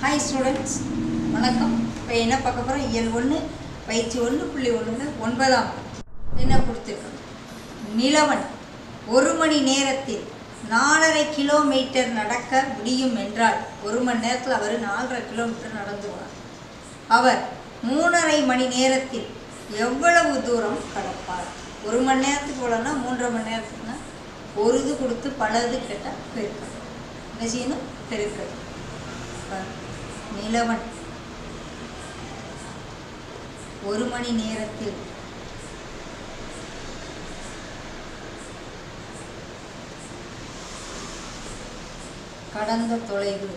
Hi students, வணக்கம். இப்போ என்ன பார்க்க போகிறோம்? இயல் 1 பயிற்சி 1.1 9ஆம் என்ன கொடுத்துருக்கோம்? நிலவன் 1 மணி நேரத்தில் 4.5 கிலோமீட்டர் நடக்க முடியும் என்றால் 1 மணி நேரத்தில் அவர் 4.5 கிலோமீட்டர் நடந்துவார். அவர் 3.5 மணி நேரத்தில் எவ்வளவு தூரம் கடப்பார்? 1 மணி நேரத்துக்கு போலன்னா 3.5 மணி நேரத்துக்குன்னா ஒரு இது கொடுத்து பலது கேட்டால் பெருக்கணும். என்ன செய்யணும்? பெருக்கணும். நிலவன் 1 மணி நேரத்தில் கடந்த தொலைவு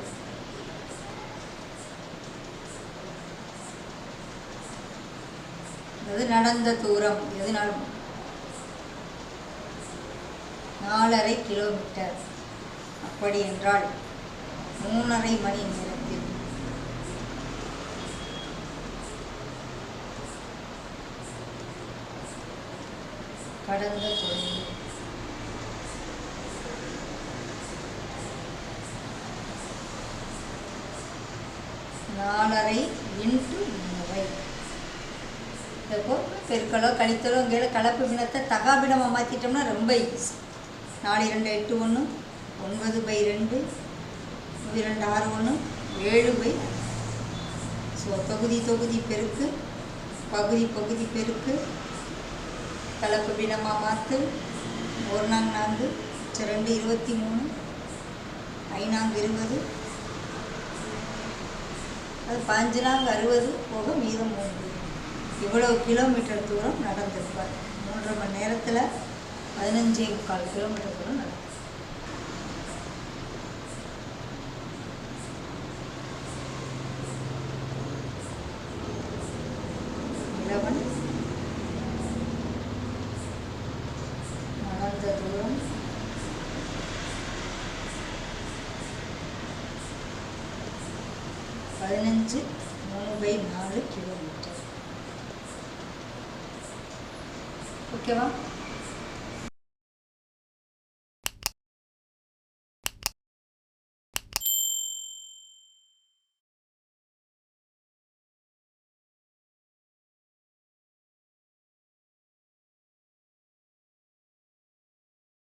அது நடந்த தூரம் எதுனாலும் 4.5 கிலோமீட்டர். அப்படி என்றால் 3.5 மணி நேரத்தில் கடந்த தொலைவு நாலரை இன்ட்டு 3. இப்போ பெருக்கலோ கழித்தலோ இங்கே கலப்பு பிணத்தை தகாபிணமாக மாற்றிட்டோம்னா ரொம்ப ஈஸி. 4 2 8 1 9/2 2 6 1 7/. ஸோ தொகுதி பெருக்கு, பகுதி பெருக்கு, கலப்பு பிணமாக மாற்று. 1 4 2 23 5 20 அது 5 60 போக மீதம் 3. இவ்வளவு கிலோமீட்டர் தூரம் நடந்திருப்பார். 3.5 மணி நேரத்தில் 15.25 கிலோமீட்டர் தூரம் நடக்கும். நிலவன் நடந்த தூரம் 15 3/4 கிலோமீட்டர். ஓகேவா?